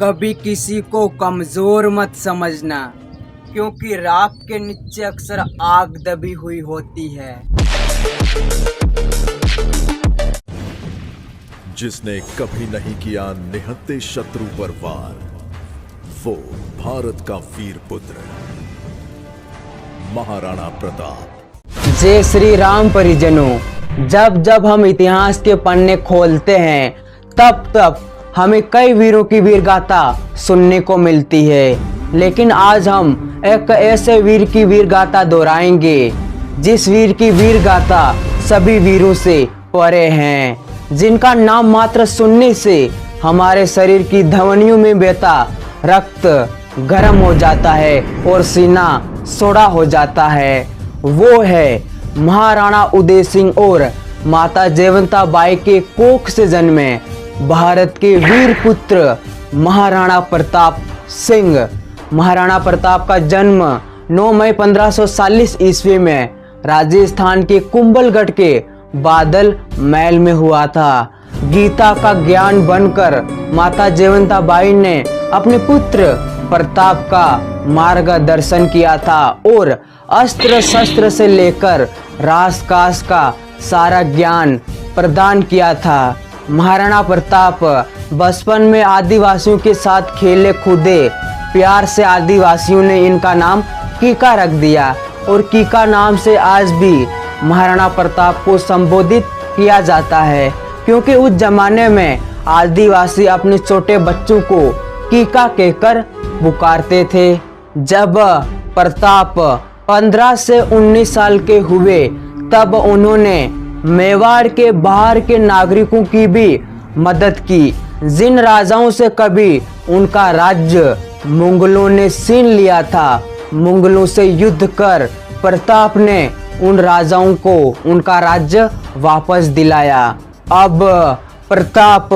कभी किसी को कमजोर मत समझना, क्योंकि राख के नीचे अक्सर आग दबी हुई होती है। जिसने कभी नहीं किया निहत्थे शत्रु पर वार, वो भारत का वीर पुत्र महाराणा प्रताप। जय श्री राम परिजनों, जब जब हम इतिहास के पन्ने खोलते हैं तब तब हमें कई वीरों की वीर गाथा सुनने को मिलती है। लेकिन आज हम एक ऐसे वीर की वीर गाथा दोहराएंगे जिस वीर की वीर गाथा सभी वीरों से परे हैं, जिनका नाम मात्र सुनने से हमारे शरीर की धमनियों में बहता रक्त गर्म हो जाता है और सीना सोड़ा हो जाता है। वो है महाराणा उदय सिंह और माता जयवंता बाई के कोख से जन्मे भारत के वीर पुत्र महाराणा प्रताप सिंह। महाराणा प्रताप का जन्म 9 मई 1540 ईस्वी में राजस्थान के कुंभलगढ़ के बादल महल में हुआ था। गीता का ज्ञान बनकर माता जयवंता बाई ने अपने पुत्र प्रताप का मार्गदर्शन किया था और अस्त्र शस्त्र से लेकर राजकाज का सारा ज्ञान प्रदान किया था। महाराणा प्रताप बचपन में आदिवासियों के साथ खेले कूदे। प्यार से आदिवासियों ने इनका नाम कीका रख दिया और कीका नाम से आज भी महाराणा प्रताप को संबोधित किया जाता है, क्योंकि उस जमाने में आदिवासी अपने छोटे बच्चों को कीका कहकर पुकारते थे। जब प्रताप 15 से 19 साल के हुए तब उन्होंने मेवाड़ के बाहर के नागरिकों की भी मदद की, जिन राजाओं से कभी उनका राज्य मुगलों ने छीन लिया था। मुगलों से युद्ध कर प्रताप ने उन राजाओं को उनका राज्य वापस दिलाया। अब प्रताप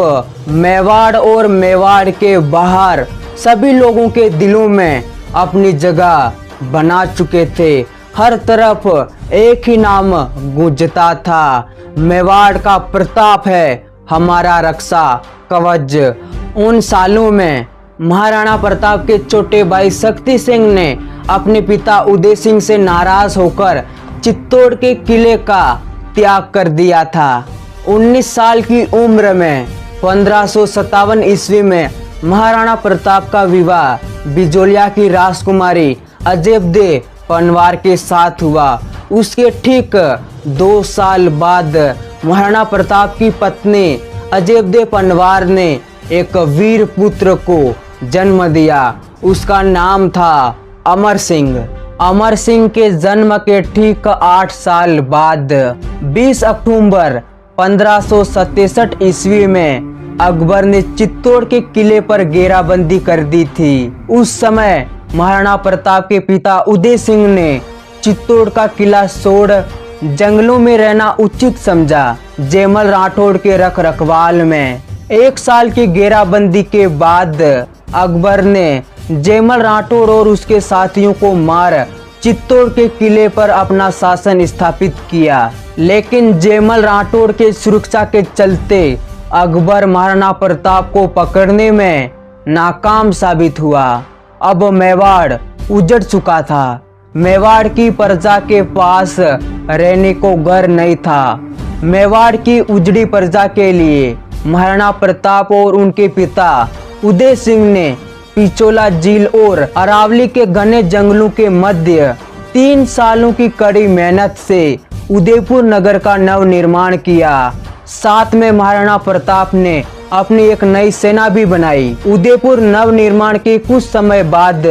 मेवाड़ और मेवाड़ के बाहर सभी लोगों के दिलों में अपनी जगह बना चुके थे। हर तरफ एक ही नाम गूंजता था, मेवाड़ का प्रताप है हमारा रक्षा कवच। उन सालों में महाराणा प्रताप के छोटे भाई शक्ति सिंह ने अपने पिता उदय सिंह से नाराज होकर चित्तौड़ के किले का त्याग कर दिया था। 19 साल की उम्र में 1557 ईस्वी में महाराणा प्रताप का विवाह बिजोलिया की राजकुमारी अजयबदे पनवार के साथ हुआ। उसके ठीक 2 साल बाद महाराणा प्रताप की पत्नी अजयबदे पनवार ने एक वीर पुत्र को जन्म दिया। उसका नाम था अमर सिंह। अमर सिंह के जन्म के ठीक 8 साल बाद 20 अक्टूबर 1567 ईस्वी में अकबर ने चित्तौड़ के किले पर घेराबंदी कर दी थी। उस समय महाराणा प्रताप के पिता उदय सिंह ने चित्तौड़ का किला छोड़ जंगलों में रहना उचित समझा। जयमल राठौड़ के रख रखवाल में 1 साल की घेराबंदी के बाद अकबर ने जयमल राठौड़ और उसके साथियों को मार चित्तौड़ के किले पर अपना शासन स्थापित किया। लेकिन जयमल राठौड़ के सुरक्षा के चलते अकबर महाराणा प्रताप को पकड़ने में नाकाम साबित हुआ। अब मेवाड़ उजड़ चुका था। मेवाड़ की प्रजा के पास रहने को घर नहीं था। मेवाड़ की उजड़ी प्रजा के लिए महाराणा प्रताप और उनके पिता उदय सिंह ने पिचोला झील और अरावली के घने जंगलों के मध्य 3 सालों की कड़ी मेहनत से उदयपुर नगर का नव निर्माण किया। साथ में महाराणा प्रताप ने अपनी एक नई सेना भी बनाई। उदयपुर नव निर्माण के कुछ समय बाद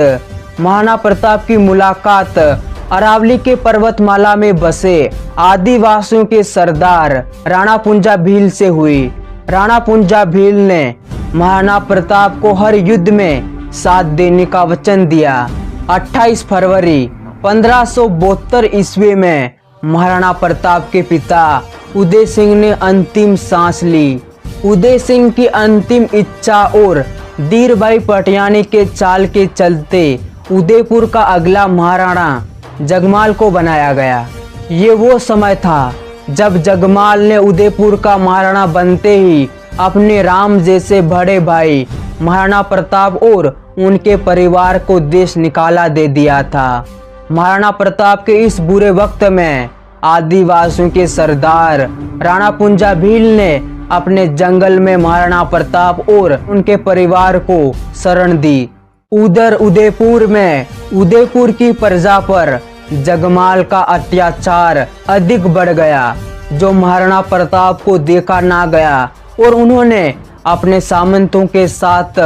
महाराणा प्रताप की मुलाकात अरावली के पर्वतमाला में बसे आदिवासियों के सरदार राणा पुंजा भील से हुई। राणा पुंजा भील ने महाराणा प्रताप को हर युद्ध में साथ देने का वचन दिया। 28 फरवरी 1572 ईस्वी में महाराणा प्रताप के पिता उदय सिंह ने अंतिम सांस ली। उदय सिंह की अंतिम इच्छा और धीरभाई पटियानी के चाल के चलते उदयपुर का अगला महाराणा जगमाल को बनाया गया। ये वो समय था जब जगमाल ने उदयपुर का महाराणा बनते ही अपने राम जैसे बड़े भाई महाराणा प्रताप और उनके परिवार को देश निकाला दे दिया था। महाराणा प्रताप के इस बुरे वक्त में आदिवासियों के सरदार राणा पुंजा भील ने अपने जंगल में महाराणा प्रताप और उनके परिवार को शरण दी। उधर उदयपुर में उदयपुर की प्रजा पर जगमाल का अत्याचार अधिक बढ़ गया, जो महाराणा प्रताप को देखा ना गया और उन्होंने अपने सामंतों के साथ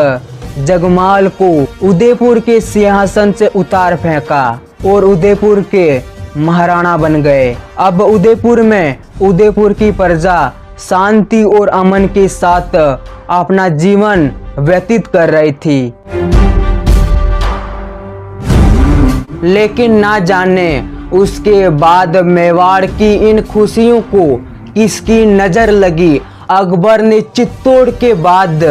जगमाल को उदयपुर के सिंहासन से उतार फेंका और उदयपुर के महाराणा बन गए। अब उदयपुर में उदयपुर की प्रजा शांति और अमन के साथ अपना जीवन व्यतीत कर रही थी। लेकिन ना जाने उसके बाद मेवाड़ की इन खुशियों को किसकी नजर लगी। अकबर ने चित्तौड़ के बाद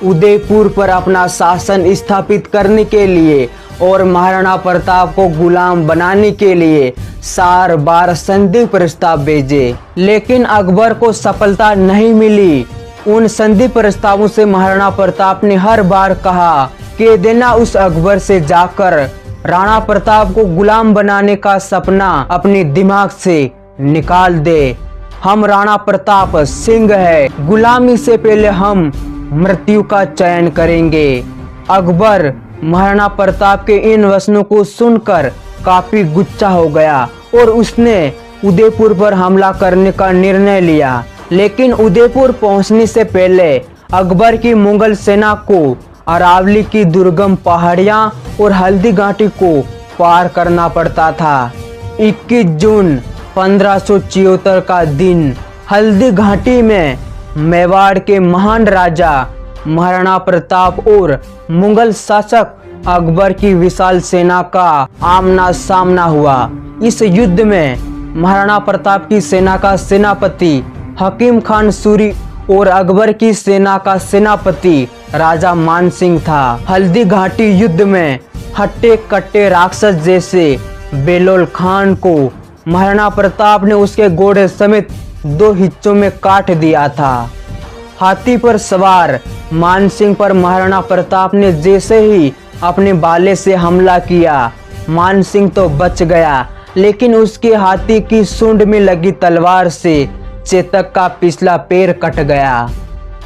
उदयपुर पर अपना शासन स्थापित करने के लिए और महाराणा प्रताप को गुलाम बनाने के लिए 4 बार संधि प्रस्ताव भेजे, लेकिन अकबर को सफलता नहीं मिली। उन संधि प्रस्तावों से महाराणा प्रताप ने हर बार कहा कि देना उस अकबर से जाकर राणा प्रताप को गुलाम बनाने का सपना अपने दिमाग से निकाल दे। हम राणा प्रताप सिंह है, गुलामी से पहले हम मृत्यु का चयन करेंगे। अकबर महाराणा प्रताप के इन वचनों को सुनकर काफी गुस्सा हो गया और उसने उदयपुर पर हमला करने का निर्णय लिया। लेकिन उदयपुर पहुंचने से पहले अकबर की मुगल सेना को अरावली की दुर्गम पहाड़ियां और हल्दी घाटी को पार करना पड़ता था। 21 जून 1576 का दिन हल्दी घाटी में मेवाड़ के महान राजा महाराणा प्रताप और मुगल शासक अकबर की विशाल सेना का आमना सामना हुआ। इस युद्ध में महाराणा प्रताप की सेना का सेनापति हकीम खान सूरी और अकबर की सेना का सेनापति राजा मान सिंह था। हल्दी घाटी युद्ध में हट्टे कट्टे राक्षस जैसे बेलोल खान को महाराणा प्रताप ने उसके घोड़े समेत 2 हिस्सों में काट दिया था। हाथी पर सवार मान सिंह पर महाराणा प्रताप ने जैसे ही अपने भाले से हमला किया, मान सिंह तो बच गया, लेकिन उसके हाथी की सूंड में लगी तलवार से चेतक का पिछला पैर कट गया।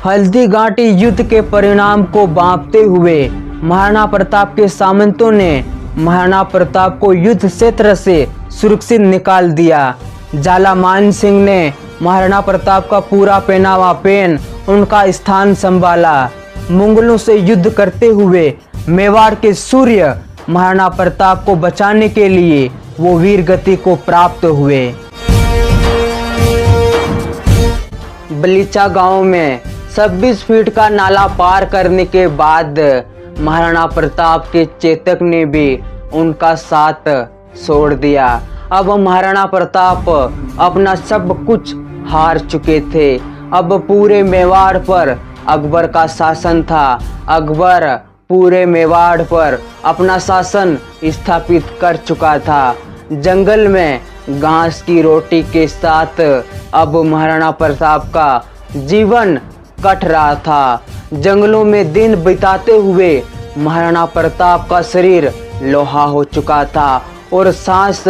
हल्दी घाटी युद्ध के परिणाम को भांपते हुए महाराणा प्रताप के सामंतों ने महाराणा प्रताप को युद्ध क्षेत्र से सुरक्षित निकाल दिया। जाला मान सिंह ने महाराणा प्रताप का पूरा पहनावा पहन उनका स्थान संभाला। मुगलों से युद्ध करते हुए मेवाड़ के सूर्य महाराणा प्रताप को बचाने के लिए वो वीर गति को प्राप्त हुए। बलीचा गांव में 26 फीट का नाला पार करने के बाद महाराणा प्रताप के चेतक ने भी उनका साथ छोड़ दिया। अब महाराणा प्रताप अपना सब कुछ हार चुके थे। अब पूरे मेवाड़ पर अकबर का शासन था। अकबर पूरे मेवाड़ पर अपना शासन स्थापित कर चुका था। जंगल में घास की रोटी के साथ अब महाराणा प्रताप का जीवन कट रहा था। जंगलों में दिन बिताते हुए महाराणा प्रताप का शरीर लोहा हो चुका था और सांस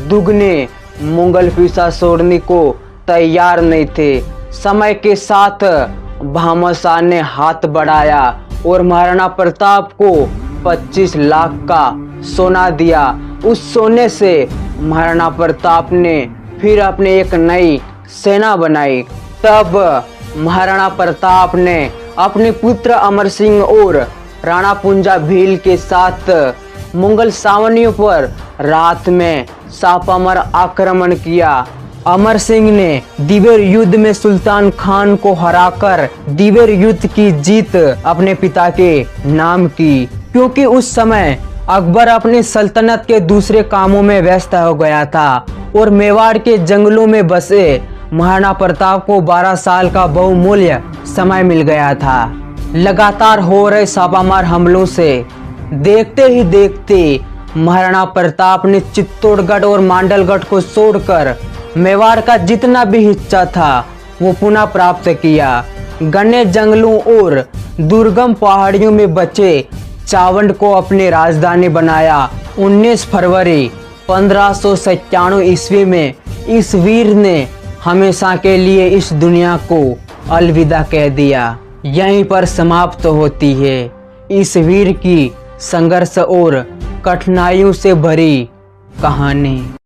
दुगने मुगल पीछा छोड़ने को तैयार नहीं थे। समय के साथ भामाशाह ने हाथ बढ़ाया और महाराणा प्रताप को 25 लाख का सोना दिया। उस सोने से महाराणा प्रताप ने फिर अपने एक नई सेना बनाई। तब महाराणा प्रताप ने अपने पुत्र अमर सिंह और राणा पुंजा भील के साथ मुगल सावनियों पर रात में छापामार आक्रमण किया। अमर सिंह ने दिवेर युद्ध में सुल्तान खान को हराकर दिवेर युद्ध की जीत अपने पिता के नाम की, क्योंकि उस समय अकबर अपनी सल्तनत के दूसरे कामों में व्यस्त हो गया था और मेवाड़ के जंगलों में बसे महाराणा प्रताप को 12 साल का बहुमूल्य समय मिल गया था। लगातार हो रहे छापामार हमलों से देखते ही देखते महाराणा प्रताप ने चित्तौड़गढ़ और मांडलगढ़ को छोड़कर मेवाड़ का जितना भी हिस्सा था वो पुनः प्राप्त किया। घने जंगलों और दुर्गम पहाड़ियों में बचे चावंड को अपनी राजधानी बनाया। 19 फरवरी 1597 ईस्वी में इस वीर ने हमेशा के लिए इस दुनिया को अलविदा कह दिया। यहीं पर समाप्त होती है इस वीर की संघर्ष और कठिनाइयों से भरी कहानी।